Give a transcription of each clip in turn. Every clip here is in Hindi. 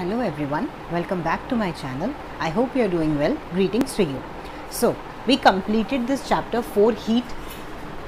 Hello everyone, welcome back to my channel. I hope you are doing well. Greetings to you. So, we completed this chapter 4 heat,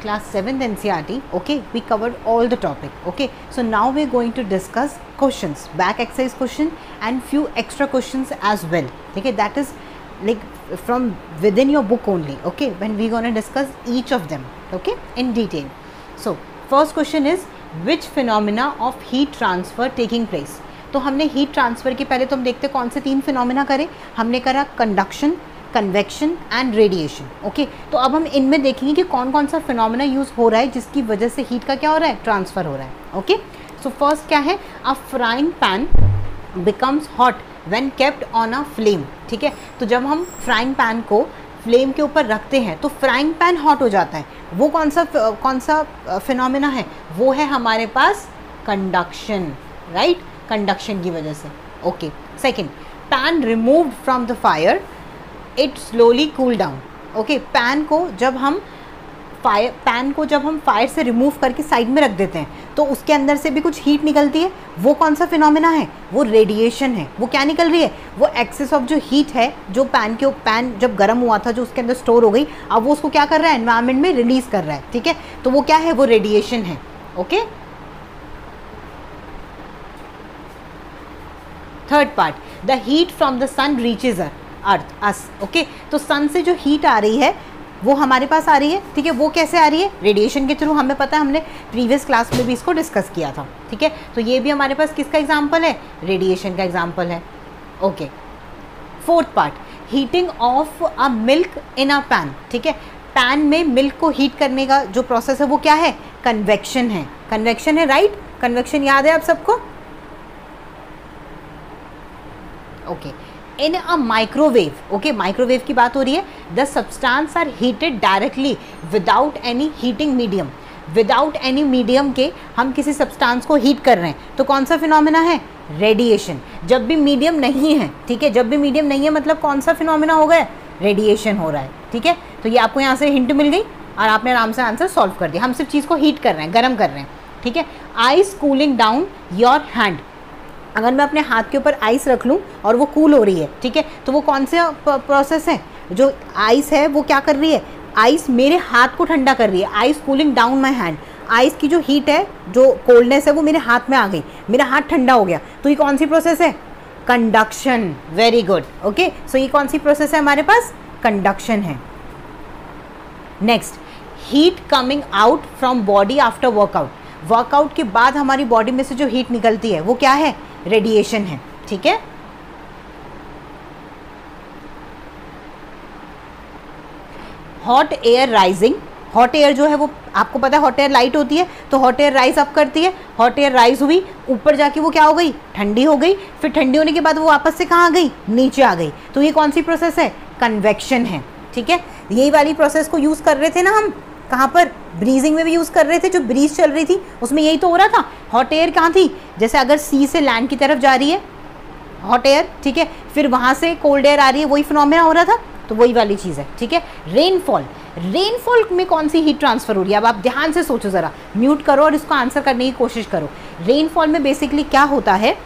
class 7th NCERT. Okay, we covered all the topic. Okay, so now we are going to discuss questions, back exercise question and few extra questions as well. Okay, that is like from within your book only. Okay, when we going to discuss each of them. Okay, in detail. So, first question is which phenomena of heat transfer taking place? तो हमने हीट ट्रांसफ़र के पहले तो हम देखते हैं कौन से 3 फिनोमेना करें. हमने करा conduction, convection and radiation. Okay, तो अब हम इनमें देखेंगे कि कौन कौन सा फिनोमेना यूज़ हो रहा है जिसकी वजह से हीट का क्या हो रहा है, ट्रांसफ़र हो रहा है. ओके, सो फर्स्ट क्या है, a frying pan becomes hot when kept on a flame. ठीक है, तो जब हम फ्राइंग पैन को फ्लेम के ऊपर रखते हैं तो फ्राइंग पैन हॉट हो जाता है. वो कौन सा फिनोमेना है, वो है हमारे पास कंडक्शन. राइट, कंडक्शन की वजह से. Okay, second, pan removed from the fire it slowly cool down. Okay, pan को जब हम फायर से रिमूव करके साइड में रख देते हैं तो उसके अंदर से भी कुछ हीट निकलती है. वो कौन सा फिनोमेना है, वो रेडिएशन है. वो क्या निकल रही है, वो एक्सेस ऑफ जो हीट है जो पैन जब गर्म हुआ था जो उसके अंदर स्टोर हो गई, अब वो उसको क्या कर रहा है, एनवायरनमेंट में रिलीज कर रहा है. ठीक है, तो वो क्या है, वो रेडिएशन है. Okay, third part, the heat from the sun reaches earth us. Okay, तो सन से जो हीट आ रही है वो हमारे पास आ रही है. ठीक है, वो कैसे आ रही है, रेडिएशन के थ्रू. हमें पता है, हमने प्रीवियस क्लास में भी इसको डिस्कस किया था. ठीक है, तो ये भी हमारे पास किसका एग्जाम्पल है, रेडिएशन का एग्जाम्पल है. Okay, fourth part, heating of a milk in a pan. ठीक है, पैन में मिल्क को हीट करने का जो प्रोसेस है वो क्या है, कन्वेक्शन है. कन्वेक्शन है, राइट. कन्वेक्शन याद है आप सबको. Okay, in a microwave. Okay, microwave की बात हो रही है. The substance are heated directly without any heating medium. Without any medium के हम किसी सब्सटेंस को हीट कर रहे हैं तो कौन सा फिनोमेना है, रेडिएशन. जब भी मीडियम नहीं है, ठीक है, जब भी मीडियम नहीं है मतलब कौन सा फिनोमेना हो गया, रेडिएशन हो रहा है. ठीक है, तो ये आपको यहाँ से हिंट मिल गई और आपने आराम से आंसर सॉल्व कर दिया. हम सिर्फ चीज़ को हीट कर रहे हैं, गर्म कर रहे हैं. ठीक है, ice cooling down your hand. अगर मैं अपने हाथ के ऊपर आइस रख लूँ और वो कूल हो रही है, ठीक है, तो वो कौन सा प्रोसेस है, जो आइस है वो क्या कर रही है, आइस मेरे हाथ को ठंडा कर रही है. Ice cooling down my hand. Ice की जो हीट है, जो कोल्डनेस है वो मेरे हाथ में आ गई, मेरा हाथ ठंडा हो गया. तो ये कौन सी प्रोसेस है, conduction. Very good. Okay, so ये कौन सी प्रोसेस है हमारे पास, कंडक्शन है. Next, heat coming out from body after workout. Workout के बाद हमारी बॉडी में से जो हीट निकलती है वो क्या है, रेडिएशन है. ठीक है, hot air rising. Hot air जो है वो आपको पता है, हॉट एयर लाइट होती है, तो हॉट एयर राइज अप करती है. हॉट एयर राइज हुई, ऊपर जाके वो क्या हो गई, ठंडी हो गई. फिर ठंडी होने के बाद वो वापस से कहाँ आ गई, नीचे आ गई. तो ये कौन सी प्रोसेस है, कन्वेक्शन है. ठीक है, यही वाली प्रोसेस को यूज़ कर रहे थे ना हम, कहाँ पर, ब्रीजिंग में भी यूज़ कर रहे थे. जो ब्रीज चल रही थी उसमें यही तो हो रहा था. हॉट एयर कहाँ थी, जैसे अगर सी से लैंड की तरफ जा रही है हॉट एयर, ठीक है, फिर वहाँ से कोल्ड एयर आ रही है, वही फिनोमेना हो रहा था. तो वही वाली चीज़ है. ठीक है, रेनफॉल. रेनफॉल में कौन सी हीट ट्रांसफ़र हो रही है, अब आप ध्यान से सोचो, ज़रा म्यूट करो और इसको आंसर करने की कोशिश करो. रेनफॉल में बेसिकली क्या होता है,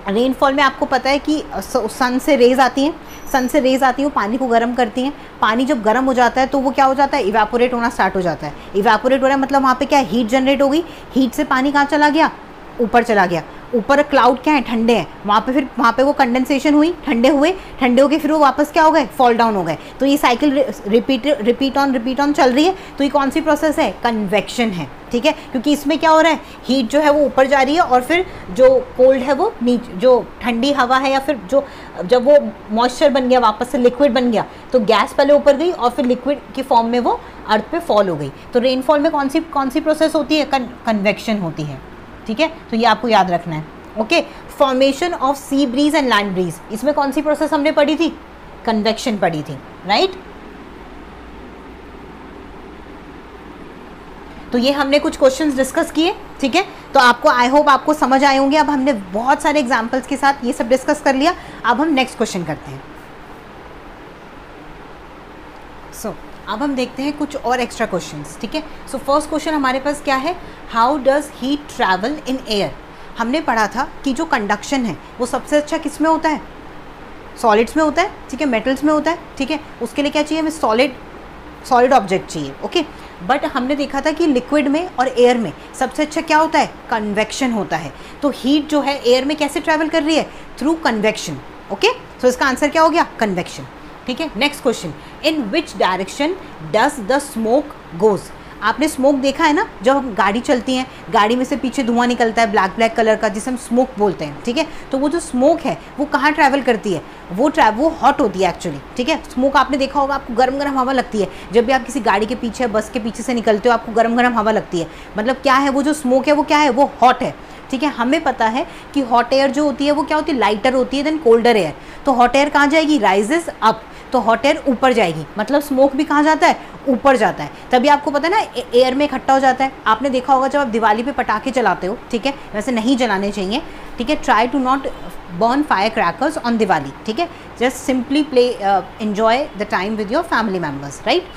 रेनफॉल में आपको पता है कि सन से रेज आती हैं. सन से रेज आती हैं, वो पानी को गर्म करती हैं. पानी जब गर्म हो जाता है तो वो क्या हो जाता है, इवेपोरेट होना स्टार्ट हो जाता है. इवेपोरेट हो रहा है मतलब वहाँ पे क्या, हीट जनरेट हो गई. हीट से पानी कहाँ चला गया, ऊपर चला गया. ऊपर क्लाउड क्या है, ठंडे हैं. वहाँ पे वो कंडेंसेशन हुई, ठंडे हो के फिर वो वापस क्या हो गए, फॉल डाउन हो गए. तो ये साइकिल रिपीट ऑन चल रही है. तो ये कौन सी प्रोसेस है, कन्वेक्शन है. ठीक है, क्योंकि इसमें क्या हो रहा है, हीट जो है वो ऊपर जा रही है और फिर जो कोल्ड है वो नीचे, जो ठंडी हवा है या फिर जो जब वो मॉइस्चर बन गया वापस से लिक्विड बन गया तो गैस पहले ऊपर गई और फिर लिक्विड की फॉर्म में वो अर्थ पे फॉल हो गई. तो रेनफॉल में कौन सी प्रोसेस होती है, कन्वेक्शन होती है. ठीक है, तो ये आपको याद रखना है. Okay, formation of sea breeze and land breeze, इसमें कौन सी प्रोसेस हमने पढ़ी थी, कन्वेक्शन पढ़ी थी. राइट, तो ये हमने कुछ क्वेश्चंस डिस्कस किए. ठीक है, तो आपको आई होप आपको समझ आए होंगे. अब हमने बहुत सारे एग्जांपल्स के साथ ये सब डिस्कस कर लिया. अब हम नेक्स्ट क्वेश्चन करते हैं. सो अब हम देखते हैं कुछ और एक्स्ट्रा क्वेश्चंस. ठीक है, सो फर्स्ट क्वेश्चन हमारे पास क्या है, how does heat travel in air. हमने पढ़ा था कि जो कंडक्शन है वो सबसे अच्छा किस में होता है, सॉलिड्स में होता है, ठीक है, मेटल्स में होता है, ठीक है, उसके लिए क्या चाहिए हमें, सॉलिड ऑब्जेक्ट चाहिए, ओके। बट हमने देखा था कि लिक्विड में और एयर में सबसे अच्छा क्या होता है, कन्वेक्शन होता है। तो हीट जो है एयर में कैसे ट्रैवल कर रही है, थ्रू कन्वेक्शन, ओके। सो इसका आंसर क्या हो गया, कन्वेक्शन, ठीक है। Next question, in which direction does the smoke goes. आपने स्मोक देखा है ना, जब गाड़ी चलती है, गाड़ी में से पीछे धुआं निकलता है ब्लैक कलर का, जिसे हम स्मोक बोलते हैं, ठीक है। तो वो जो स्मोक है वो कहाँ ट्रैवल करती है, वो हॉट होती है एक्चुअली, ठीक है। स्मोक आपने देखा होगा, आपको गरम गरम हवा लगती है जब भी आप किसी गाड़ी के पीछे, बस के पीछे से निकलते हो, आपको गरम गरम हवा लगती है। मतलब क्या है, वो जो स्मोक है वो क्या है, वो हॉट है, ठीक है। हमें पता है कि हॉट एयर जो होती है वो क्या होती है, लाइटर होती है देन कोल्डर एयर। तो हॉट एयर कहाँ जाएगी, राइजेस अप, तो हॉट एयर ऊपर जाएगी, मतलब स्मोक भी कहाँ जाता है, ऊपर जाता है। तभी आपको पता है ना एयर में इकट्ठा हो जाता है। आपने देखा होगा जब आप दिवाली पे पटाखे चलाते हो, ठीक है, वैसे नहीं जलाने चाहिए, ठीक है। Try to not burn fire crackers on Diwali, ठीक है। Just simply enjoy the time with your family members, right.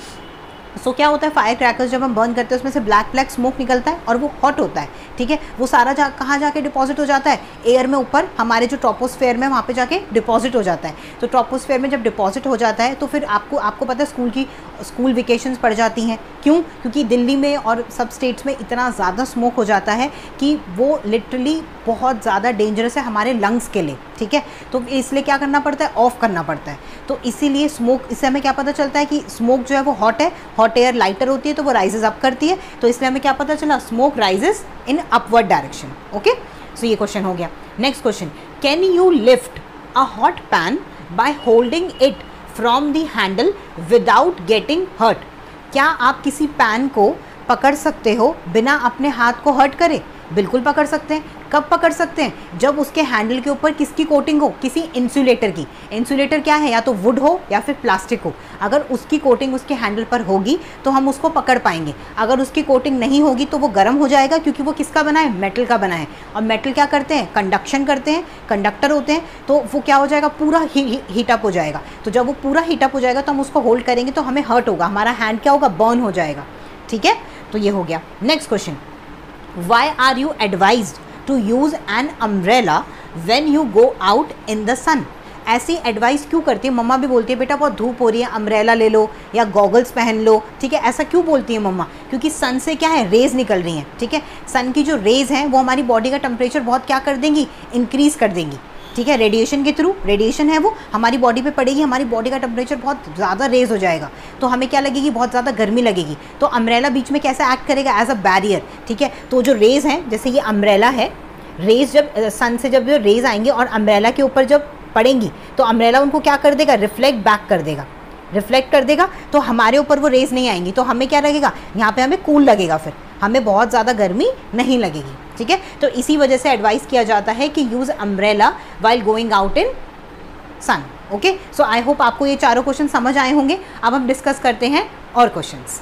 So क्या होता है, फायर क्रैकर्स जब हम बर्न करते हैं उसमें से ब्लैक स्मोक निकलता है और वो हॉट होता है, ठीक है। वो सारा कहाँ जाके डिपॉजिट हो जाता है, एयर में ऊपर हमारे जो ट्रोपोस्फेयर में, वहाँ पे जाके डिपॉजिट हो जाता है। तो ट्रोपोस्फेयर में जब डिपॉजिट हो जाता है तो फिर आपको पता है स्कूल वेकेशंस पड़ जाती हैं। क्यों, क्योंकि दिल्ली में और सब स्टेट्स में इतना ज़्यादा स्मोक हो जाता है कि वो लिटरली बहुत ज़्यादा डेंजरस है हमारे लंग्स के लिए, ठीक है। तो इसलिए क्या करना पड़ता है, ऑफ करना पड़ता है। तो इसीलिए स्मोक, इससे हमें क्या पता चलता है कि स्मोक जो है वो हॉट है, हॉट एयर लाइटर होती है तो वो राइजेस अप करती है। तो इसलिए हमें क्या पता चला, smoke rises in upward direction, okay. So ये क्वेश्चन हो गया। Next question, can you lift a hot pan by holding it from the handle without getting hurt. क्या आप किसी पैन को पकड़ सकते हो बिना अपने हाथ को हर्ट करे? बिल्कुल पकड़ सकते हैं। कब पकड़ सकते हैं? जब उसके हैंडल के ऊपर किसकी कोटिंग हो, किसी इंसुलेटर की। इंसुलेटर क्या है, या तो वुड हो या फिर प्लास्टिक हो। अगर उसकी कोटिंग उसके हैंडल पर होगी तो हम उसको पकड़ पाएंगे। अगर उसकी कोटिंग नहीं होगी तो वो गर्म हो जाएगा, क्योंकि वो किसका बना है, मेटल का बना है। और मेटल क्या करते हैं, कंडक्शन करते हैं, कंडक्टर होते हैं। तो वो क्या हो जाएगा, पूरा हीटअप हो जाएगा। तो जब वो पूरा हीटअप हो जाएगा तो हम उसको होल्ड करेंगे तो हमें हर्ट होगा, हमारा हैंड क्या होगा, बर्न हो जाएगा, ठीक है। तो ये हो गया। Next question, Why are you advised to use an umbrella when you go out in the sun? ऐसी एडवाइस क्यों करती है मम्मा? भी बोलती है बेटा बहुत धूप हो रही है, अम्ब्रेला ले लो या गॉगल्स पहन लो, ठीक है। ऐसा क्यों बोलती है मम्मा? क्योंकि सन से क्या है, रेज निकल रही हैं, ठीक है। सन की जो रेज हैं वो हमारी बॉडी का टेम्परेचर बहुत क्या कर देंगी, इंक्रीज़ कर देंगी, ठीक है। रेडिएशन के थ्रू, रेडिएशन है वो हमारी बॉडी पे पड़ेगी, हमारी बॉडी का टेम्परेचर बहुत ज़्यादा रेज हो जाएगा, तो हमें क्या लगेगी, बहुत ज़्यादा गर्मी लगेगी। तो अम्ब्रेला बीच में कैसे एक्ट करेगा, एज अ बैरियर, ठीक है। तो जो रेज हैं, जैसे ये अम्ब्रेला है, रेज जब सन से जब जो रेज आएंगे और अम्ब्रेला के ऊपर जब पड़ेंगी तो अम्ब्रेला उनको क्या कर देगा, रिफ्लेक्ट बैक कर देगा, रिफ्लेक्ट कर देगा। तो हमारे ऊपर वो रेज नहीं आएंगी, तो हमें क्या लगेगा, यहाँ पे हमें कूल लगेगा, फिर हमें बहुत ज़्यादा गर्मी नहीं लगेगी, ठीक है। तो इसी वजह से एडवाइस किया जाता है कि use umbrella while going out in sun, okay. So I hope आपको ये चारों क्वेश्चन समझ आए होंगे। अब हम डिस्कस करते हैं और क्वेश्चंस।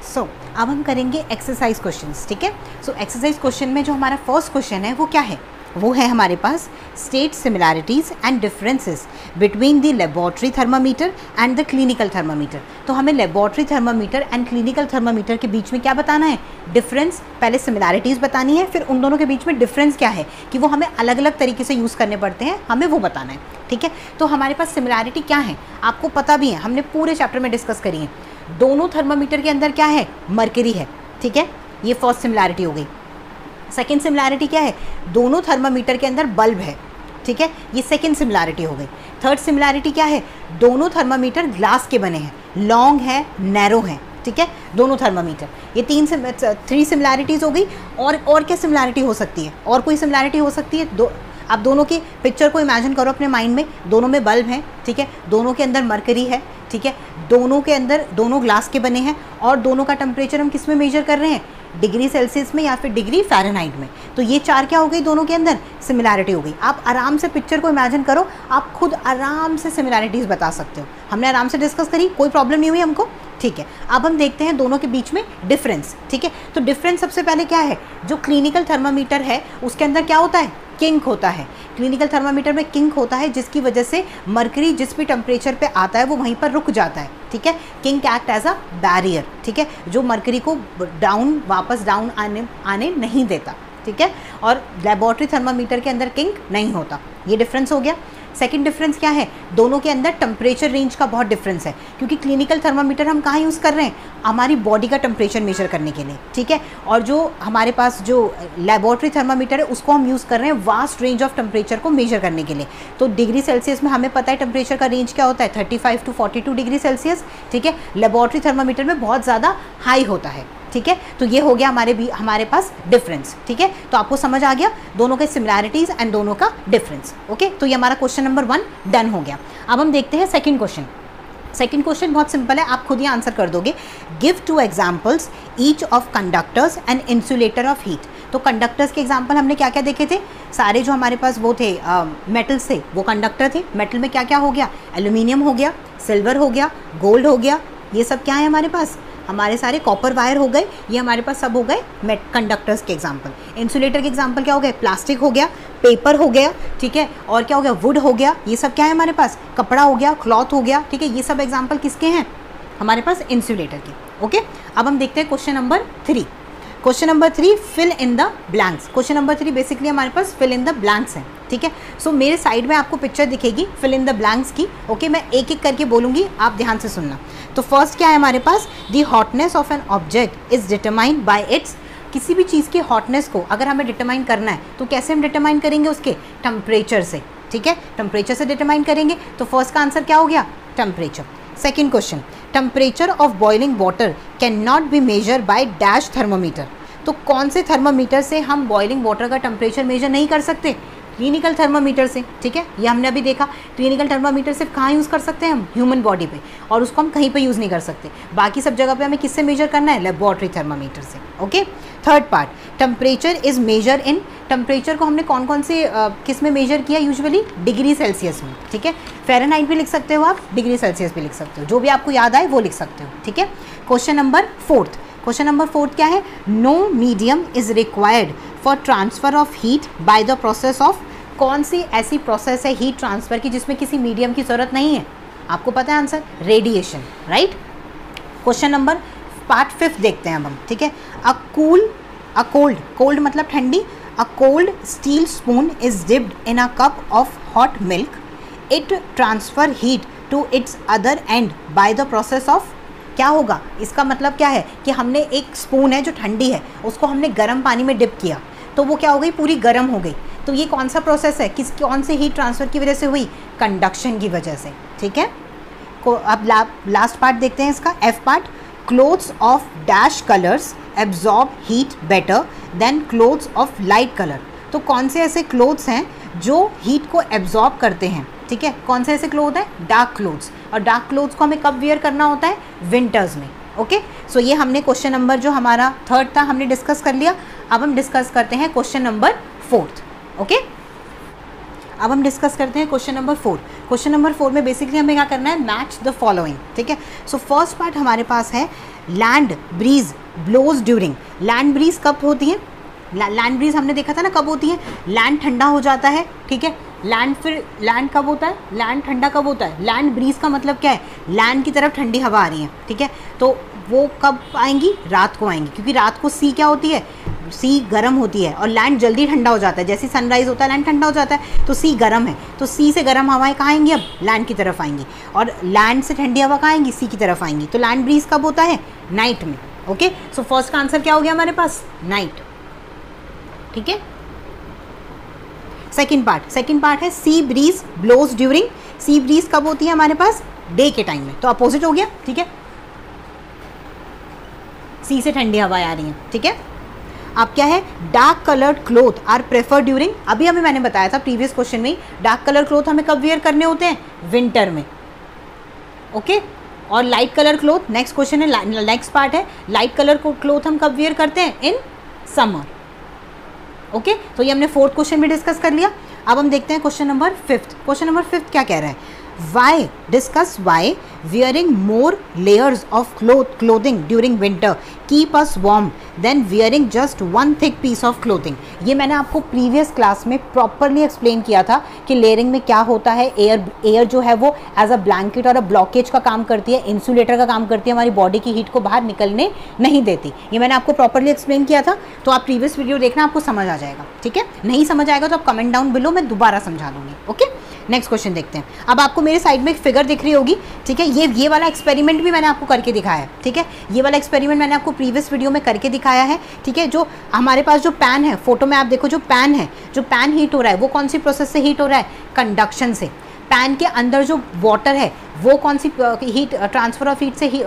सो अब हम करेंगे एक्सरसाइज क्वेश्चंस, ठीक है। सो एक्सरसाइज क्वेश्चन में जो हमारा फर्स्ट क्वेश्चन है वो क्या है, वो है हमारे पास state similarities and differences between the laboratory thermometer and the clinical thermometer. तो हमें laboratory thermometer and clinical thermometer के बीच में क्या बताना है, डिफरेंस। पहले सिमिलैरिटीज़ बतानी है, फिर उन दोनों के बीच में डिफरेंस क्या है कि वो हमें अलग अलग तरीके से यूज़ करने पड़ते हैं, हमें वो बताना है, ठीक है। तो हमारे पास सिमिलैरिटी क्या है आपको पता भी है, हमने पूरे चैप्टर में डिस्कस करी है। दोनों थर्मामीटर के अंदर क्या है, मरकरी है, ठीक है। ये फर्स्ट सिमिलैरिटी हो गई। सेकेंड सिमिलैरिटी क्या है, दोनों थर्मामीटर के अंदर बल्ब है, ठीक है। ये सेकेंड सिमिलैरिटी हो गई। थर्ड सिमिलैरिटी क्या है, दोनों थर्मामीटर ग्लास के बने हैं, लॉन्ग है, नैरो है, ठीक है, दोनों थर्मामीटर। ये थ्री सिमिलैरिटीज़ हो गई। और क्या सिमिलैरिटी हो सकती है, और कोई सिमिलैरिटी हो सकती है? आप दोनों की पिक्चर को इमेजिन करो अपने माइंड में, दोनों में बल्ब हैं, ठीक है, दोनों के अंदर मरकरी है, ठीक है, दोनों के अंदर, दोनों ग्लास के बने हैं, और दोनों का टेम्परेचर हम किस में मेजर कर रहे हैं, डिग्री सेल्सियस में या फिर डिग्री फ़ारेनहाइट में। तो ये चार क्या हो गई, दोनों के अंदर सिमिलैरिटी हो गई। आप आराम से पिक्चर को इमेजिन करो, आप खुद आराम से सिमिलैरिटीज़ बता सकते हो। हमने आराम से डिस्कस करी, कोई प्रॉब्लम नहीं हुई हमको, ठीक है, अब हम देखते हैं दोनों के बीच में डिफरेंस। ठीक है, तो डिफरेंस सबसे पहले क्या है, जो क्लिनिकल थर्मामीटर है उसके अंदर क्या होता है, किंक होता है। क्लिनिकल थर्मामीटर में किंक होता है जिसकी वजह से मर्करी जिस भी टेम्परेचर पे आता है वो वहीं पर रुक जाता है। ठीक है, kink act as a barrier, ठीक है, जो मर्करी को वापस डाउन आने नहीं देता। ठीक है, और लेबोरेटरी थर्मामीटर के अंदर किंक नहीं होता। ये डिफरेंस हो गया। सेकंड डिफरेंस क्या है, दोनों के अंदर टेम्परेचर रेंज का बहुत डिफरेंस है, क्योंकि क्लिनिकल थर्मामीटर हम कहाँ यूज़ कर रहे हैं, हमारी बॉडी का टेम्परेचर मेजर करने के लिए। ठीक है, और जो हमारे पास जो लेबोरेटरी थर्मामीटर है उसको हम यूज़ कर रहे हैं वास्ट रेंज ऑफ टेम्परेचर को मेजर करने के लिए। तो डिग्री सेल्सियस में हमें पता है टेम्परेचर का रेंज क्या होता है, 35 to 42 डिग्री सेल्सियस। ठीक है, लेबोरेटरी थर्मामीटर में बहुत ज़्यादा हाई होता है। ठीक है, तो ये हो गया हमारे पास डिफरेंस। ठीक है, तो आपको समझ आ गया दोनों के सिमिलैरिटीज एंड दोनों का डिफरेंस। ओके, तो ये हमारा क्वेश्चन नंबर 1 डन हो गया। अब हम देखते हैं सेकंड क्वेश्चन। सेकंड क्वेश्चन बहुत सिंपल है, आप खुद ही आंसर कर दोगे। Give 2 examples each of conductors and insulator of heat. तो कंडक्टर्स के एग्जाम्पल हमने क्या क्या देखे थे, सारे जो हमारे पास वो थे मेटल्स थे वो कंडक्टर थे। मेटल में क्या क्या हो गया, एल्यूमिनियम हो गया, सिल्वर हो गया, गोल्ड हो गया, ये सब क्या है हमारे पास, हमारे सारे कॉपर वायर हो गए, ये हमारे पास सब हो गए कंडक्टर्स के एग्जाम्पल। इंसुलेटर के एग्जाम्पल क्या हो गए, प्लास्टिक हो गया, पेपर हो गया, ठीक है, और क्या हो गया, वुड हो गया, ये सब क्या है हमारे पास, कपड़ा हो गया, क्लॉथ हो गया। ठीक है, ये सब एग्जाम्पल किसके हैं, हमारे पास इंसुलेटर के। ओके, अब हम देखते हैं question number 3। Question number 3, fill in the blanks. Question number 3 basically हमारे पास फिल इन द ब्लैंक्स है। ठीक है, सो मेरे साइड में आपको पिक्चर दिखेगी फिल इन द ब्लैंक्स की। ओके, मैं एक एक करके बोलूँगी, आप ध्यान से सुनना। तो फर्स्ट क्या है हमारे पास, the hotness of an object is determined by its. किसी भी चीज़ की हॉटनेस को अगर हमें डिटरमाइन करना है तो कैसे हम डिटरमाइन करेंगे, उसके टेम्परेचर से। ठीक है, टेम्परेचर से डिटरमाइन करेंगे। तो फर्स्ट का आंसर क्या हो गया, temperature. Second question, temperature of boiling water can not be measure by dash thermometer. तो कौन से थर्मोमीटर से हम बॉइलिंग वाटर का टेम्परेचर मेजर नहीं कर सकते, क्लिनिकल थर्मामीटर से। ठीक है, ये हमने अभी देखा, क्लिनिकल थर्मामीटर सिर्फ कहाँ यूज़ कर सकते हैं हम, ह्यूमन बॉडी पे, और उसको हम कहीं पे यूज़ नहीं कर सकते। बाकी सब जगह पे हमें किससे मेजर करना है, लेबोरेटरी थर्मामीटर से। Okay, third part, temperature is measure in. Temperature को हमने कौन कौन से किस में मेजर किया, यूजुअली डिग्री सेल्सियस में। ठीक है, फ़ारेनहाइट भी लिख सकते हो आप, डिग्री सेल्सियस भी लिख सकते हो, जो भी आपको याद आए वो लिख सकते हो। ठीक है, क्वेश्चन नंबर 4। क्वेश्चन नंबर 4 क्या है, no medium is required for transfer of heat by the process of. कौन सी ऐसी प्रोसेस है हीट ट्रांसफ़र की जिसमें किसी मीडियम की ज़रूरत नहीं है, आपको पता है answer, radiation. Right. Question number part 5 देखते हैं अब हम। ठीक है, अ कोल्ड मतलब ठंडी, a cold steel spoon is dipped in a cup of hot milk, it transfer heat to its other end by the process of. क्या होगा, इसका मतलब क्या है कि हमने एक स्पून है जो ठंडी है, उसको हमने गर्म पानी में डिप किया तो वो क्या हो गई, पूरी गर्म हो गई। तो ये कौन सा प्रोसेस है, कौन से हीट ट्रांसफ़र की वजह से हुई, कंडक्शन की वजह से। ठीक है, अब लास्ट पार्ट देखते हैं इसका, F part, clothes of dash colours absorb heat better than clothes of light colour. तो कौन से ऐसे क्लोथ्स हैं जो हीट को एब्जॉर्ब करते हैं। ठीक है, कौन से ऐसे क्लोथ हैं, डार्क क्लोथ्स, और डार्क क्लोथ्स को हमें कब वेयर करना होता है, विंटर्स में। ओके, सो ये हमने क्वेश्चन नंबर जो हमारा 3rd था हमने डिस्कस कर लिया। अब हम डिस्कस करते हैं क्वेश्चन नंबर 4। ओके, अब हम डिस्कस करते हैं क्वेश्चन नंबर 4। क्वेश्चन नंबर 4 में बेसिकली हमें क्या करना है, मैच द फॉलोइंग। ठीक है, सो फर्स्ट पार्ट हमारे पास है, land breeze blows during. Land breeze कब होती है, लैंड ब्रीज हमने देखा था ना कब होती है, लैंड ठंडा हो जाता है। ठीक है, लैंड कब होता है, लैंड ठंडा कब होता है, लैंड ब्रीज का मतलब क्या है, लैंड की तरफ ठंडी हवा आ रही है। ठीक है, तो वो कब आएंगी, रात को आएंगी, क्योंकि रात को सी क्या होती है, सी गर्म होती है और लैंड जल्दी ठंडा हो जाता है। जैसे सनराइज होता है लैंड ठंडा हो जाता है, तो सी गर्म है, तो सी से गर्म हवाएं कहाँ आएंगी, अब लैंड की तरफ आएंगी, और लैंड से ठंडी हवा कहाँ आएंगी, सी की तरफ आएंगी। तो लैंड ब्रीज कब होता है, नाइट में। ओके, सो फर्स्ट का आंसर क्या हो गया हमारे पास, नाइट। ठीक है, सेकेंड पार्ट है, sea breeze blows during. Sea breeze कब होती है हमारे पास, डे के टाइम में, तो अपोजिट हो गया। ठीक है, सी से ठंडी हवाएं आ रही हैं। ठीक है, अब क्या है, dark coloured cloth are prefer during. अभी हमें मैंने बताया था प्रीवियस क्वेश्चन में, डार्क कलर क्लोथ हमें कब वेयर करने होते हैं, विंटर में। ओके, और light colour cloth, next question है, नेक्स्ट पार्ट है, लाइट कलर क्लोथ हम कब वेयर करते हैं, इन समर। ओके, तो ये हमने 4th क्वेश्चन में डिस्कस कर लिया। अब हम देखते हैं क्वेश्चन नंबर 5। क्वेश्चन नंबर 5 क्या कह रहा है, Why? Discuss why wearing more layers of clothing during winter keep us warm than wearing just one thick piece of clothing. ये मैंने आपको प्रीवियस क्लास में प्रॉपरली एक्सप्लेन किया था कि लेयरिंग में क्या होता है. एयर जो है वो एज अ ब्लैंकेट और अ ब्लॉकेज का काम करती है, इंसुलेटर का काम करती है, हमारी बॉडी की हीट को बाहर निकलने नहीं देती. ये मैंने आपको प्रॉपरली एक्सप्लेन किया था, तो आप प्रीवियस वीडियो देखना, आपको समझ आ जाएगा. ठीक है, नहीं समझ आएगा तो आप कमेंट डाउन बिलो, मैं दोबारा समझा दूंगी. ओके, नेक्स्ट क्वेश्चन देखते हैं. अब आपको मेरे साइड में एक फिगर दिख रही होगी. ठीक है, ये वाला एक्सपेरिमेंट भी मैंने आपको करके दिखाया है. ठीक है, ये वाला एक्सपेरिमेंट मैंने आपको प्रीवियस वीडियो में करके दिखाया है. ठीक है, जो हमारे पास जो पैन है, फोटो में आप देखो, जो पैन है, जो पैन हीट हो रहा है वो कौन सी प्रोसेस से हीट हो रहा है? कंडक्शन से. पैन के अंदर जो वाटर है वो कौन सी हीट, ट्रांसफर ऑफ हीट से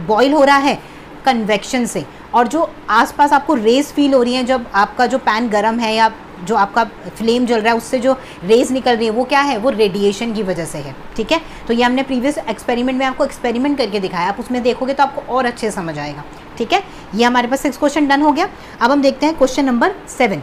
बॉयल हो रहा है? कन्वेक्शन से. और जो आसपास आपको रेज फील हो रही हैं जब आपका जो पैन गर्म है या जो आपका फ्लेम जल रहा है उससे जो रेज निकल रही है वो क्या है? वो रेडिएशन की वजह से है. ठीक है, तो ये हमने प्रीवियस एक्सपेरिमेंट में आपको एक्सपेरिमेंट करके दिखाया, आप उसमें देखोगे तो आपको और अच्छे समझ आएगा. ठीक है, ये हमारे पास 6 क्वेश्चन डन हो गया. अब हम देखते हैं question number 7.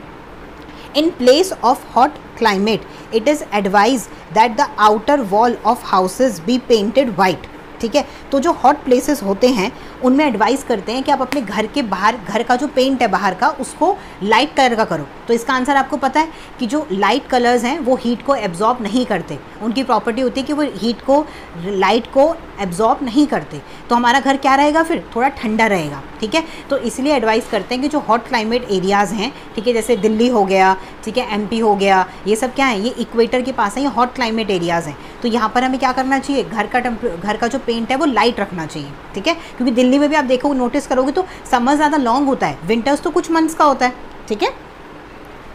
In place of hot climate, it is advised that the outer wall of houses be painted white. ठीक है, तो जो हॉट प्लेसेस होते हैं उनमें एडवाइस करते हैं कि आप अपने घर के बाहर, घर का जो पेंट है बाहर का, उसको लाइट कलर का करो. तो इसका आंसर आपको पता है कि जो लाइट कलर्स हैं वो हीट को एब्जॉर्ब नहीं करते. उनकी प्रॉपर्टी होती है कि वो हीट को, लाइट को एब्जॉर्ब नहीं करते. तो हमारा घर क्या रहेगा फिर? थोड़ा ठंडा रहेगा. ठीक है, तो इसलिए एडवाइस करते हैं कि जो हॉट क्लाइमेट एरियाज़ हैं, ठीक है, जैसे दिल्ली हो गया, ठीक है, MP हो गया, ये सब क्या है? ये इक्वेटर के पास है, ये हॉट क्लाइमेट एरियाज़ हैं. तो यहाँ पर हमें क्या करना चाहिए? घर का जो पेंट है वो लाइट रखना चाहिए. ठीक है, क्योंकि दिल्ली में भी आप देखो, नोटिस करोगे तो समर ज़्यादा लॉन्ग होता है, विंटर्स तो कुछ मंथ्स का होता है. ठीक है,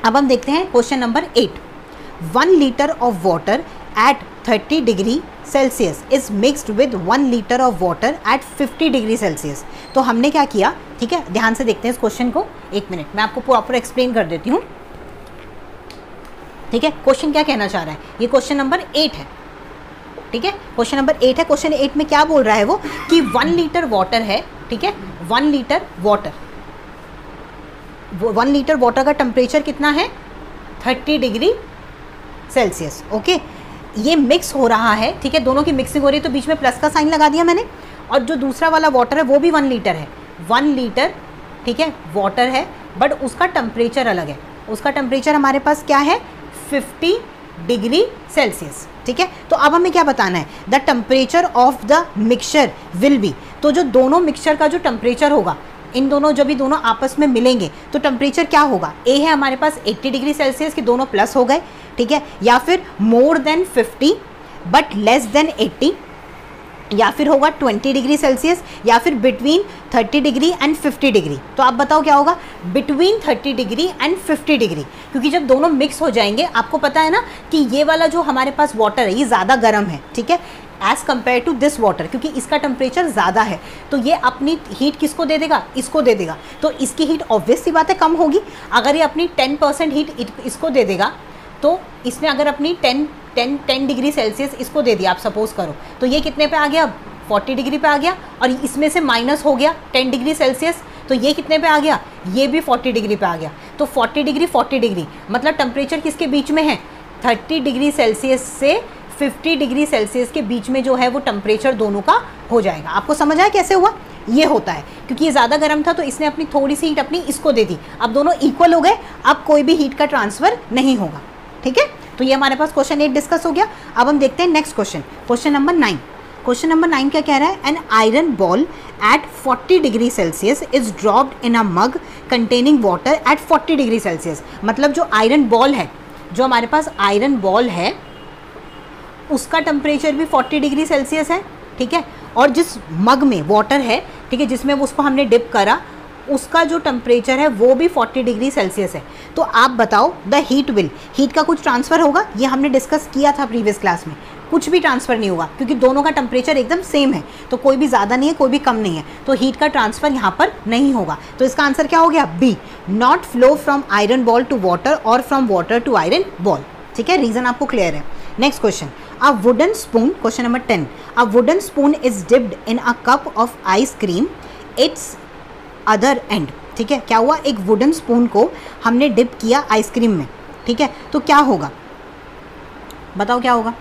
अब हम देखते हैं question number 8. 1 litre of water at 30 degree Celsius is mixed with 1 litre of water at 50 degree Celsius. तो हमने क्या किया? ठीक है, ध्यान से देखते हैं इस क्वेश्चन को. 1 मिनट, मैं आपको प्रॉपर एक्सप्लेन कर देती हूँ. ठीक है, क्वेश्चन क्या कहना चाह रहा है? ये क्वेश्चन नंबर 8 है. ठीक है, क्वेश्चन नंबर 8 है. क्वेश्चन 8 में क्या बोल रहा है वो कि 1 लीटर वाटर है. ठीक है, 1 लीटर वाटर, 1 लीटर वाटर का टेम्परेचर कितना है? 30 डिग्री सेल्सियस. ओके, ये मिक्स हो रहा है. ठीक है, दोनों की मिक्सिंग हो रही है, तो बीच में प्लस का साइन लगा दिया मैंने. और जो दूसरा वाला वाटर है वो भी 1 लीटर है. 1 लीटर, ठीक है, वाटर है, बट उसका टेम्परेचर अलग है. उसका टेम्परेचर हमारे पास क्या है? 50 डिग्री सेल्सियस. ठीक है, तो अब हमें क्या बताना है? The temperature of the mixture will be. तो जो दोनों मिक्सचर का जो टेम्परेचर होगा, इन दोनों, जब भी दोनों आपस में मिलेंगे तो टेम्परेचर क्या होगा? ए है हमारे पास 80 डिग्री सेल्सियस की, दोनों प्लस हो गए. ठीक है, या फिर more than 50 but less than 80, या फिर होगा 20 डिग्री सेल्सियस, या फिर बिटवीन 30 डिग्री एंड 50 डिग्री. तो आप बताओ क्या होगा? बिटवीन 30 डिग्री एंड 50 डिग्री, क्योंकि जब दोनों मिक्स हो जाएंगे, आपको पता है ना कि ये वाला जो हमारे पास वाटर है ये ज़्यादा गर्म है. ठीक है, as compare to this water, क्योंकि इसका टेम्परेचर ज़्यादा है, तो ये अपनी हीट किसको दे देगा? इसको दे देगा. तो इसकी हीट ऑब्वियस सी बात है कम होगी. अगर ये अपनी 10% हीट इसको दे देगा, तो इसने अगर अपनी 10 डिग्री सेल्सियस इसको दे दिया, आप सपोज करो, तो ये कितने पे आ गया? 40 डिग्री पे आ गया. और इसमें से माइनस हो गया 10 डिग्री सेल्सियस, तो ये कितने पे आ गया? ये भी 40 डिग्री पे आ गया. तो 40 डिग्री मतलब टेम्परेचर किसके बीच में है? 30 डिग्री सेल्सियस से 50 डिग्री सेल्सियस के बीच में जो है वो टेम्परेचर दोनों का हो जाएगा. आपको समझ आया कैसे हुआ? ये होता है क्योंकि ये ज़्यादा गर्म था, तो इसने अपनी थोड़ी सी हीट अपनी इसको दे दी. अब दोनों इक्वल हो गए, अब कोई भी हीट का ट्रांसफ़र नहीं होगा. ठीक है, तो ये हमारे पास क्वेश्चन 8 डिस्कस हो गया. अब हम देखते हैं next question, question number 9. Question number 9 क्या कह रहा है? An iron ball at 40 degree Celsius is dropped in a mug containing water at 40 degree Celsius. मतलब जो आयरन बॉल है, जो हमारे पास आयरन बॉल है, उसका टेम्परेचर भी 40 डिग्री सेल्सियस है. ठीक है, और जिस मग में वाटर है, ठीक है, जिसमें उसको हमने डिप करा, उसका जो टेम्परेचर है वो भी 40 डिग्री सेल्सियस है. तो आप बताओ, द हीट का कुछ ट्रांसफ़र होगा? ये हमने डिस्कस किया था प्रीवियस क्लास में. कुछ भी ट्रांसफ़र नहीं होगा, क्योंकि दोनों का टेम्परेचर एकदम सेम है, तो कोई भी ज़्यादा नहीं है, कोई भी कम नहीं है, तो हीट का ट्रांसफ़र यहाँ पर नहीं होगा. तो इसका आंसर क्या हो गया? B, not flow from iron ball to water और from water to iron ball. ठीक है, रीज़न आपको क्लियर है. Next question, a wooden spoon, question number 10. A wooden spoon is dipped in a cup of ice cream, its other end. ठीक है, क्या हुआ? एक वुडन स्पून को हमने डिप किया आइसक्रीम में. ठीक है, तो क्या होगा? बताओ क्या होगा?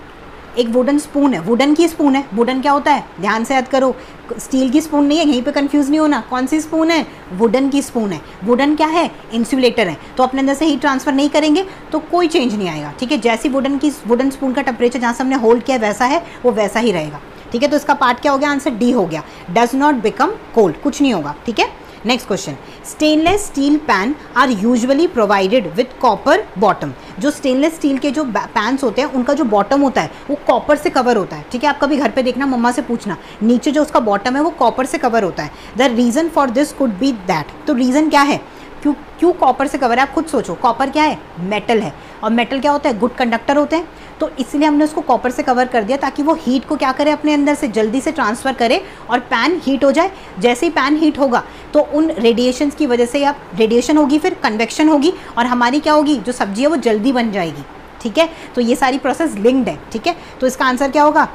एक वुडन स्पून है, वुडन की स्पून है, वुडन क्या होता है, ध्यान से याद करो, स्टील की स्पून नहीं है, यहीं पे कंफ्यूज नहीं होना, कौन सी स्पून है, वुडन की स्पून है। वुडन क्या है, इंसुलेटर है, तो अपने अंदर से हीट ट्रांसफर नहीं करेंगे तो कोई चेंज नहीं आएगा, ठीक है। जैसी वुडन स्पून का टेम्परेचर जहाँ से हमने होल्ड किया वैसा है, वो वैसा ही रहेगा, ठीक है। तो इसका पार्ट क्या हो गया, आंसर डी हो गया, डज नॉट बिकम कोल्ड, कुछ नहीं होगा, ठीक है। Next question, stainless steel pan are usually provided with copper bottom. जो स्टेनलेस स्टील के जो पैन्स होते हैं उनका जो बॉटम होता है वो कॉपर से कवर होता है, ठीक है। आप कभी घर पे देखना, मम्मा से पूछना, नीचे जो उसका बॉटम है वो कॉपर से कवर होता है। The reason for this could be that, तो रीज़न क्या है, क्यों कॉपर से कवर है, आप खुद सोचो। कॉपर क्या है, मेटल है, और मेटल क्या होता है, गुड कंडक्टर होते हैं, तो इसलिए हमने उसको कॉपर से कवर कर दिया ताकि वो हीट को क्या करे, अपने अंदर से जल्दी से ट्रांसफ़र करे और पैन हीट हो जाए। जैसे ही पैन हीट होगा तो उन रेडिएशंस की वजह से, आप रेडिएशन होगी, फिर कन्वेक्शन होगी, और हमारी क्या होगी, जो सब्जी है वो जल्दी बन जाएगी, ठीक है। तो ये सारी प्रोसेस लिंक्ड है, ठीक है। तो इसका आंसर क्या होगा,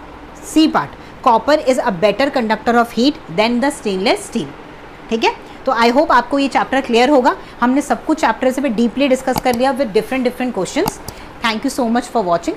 C part, copper is a better conductor of heat than the stainless steel, ठीक है। तो आई होप आपको ये चैप्टर क्लियर होगा। हमने सब कुछ चैप्टर से भी डीपली डिस्कस कर लिया with different questions. Thank you so much for watching.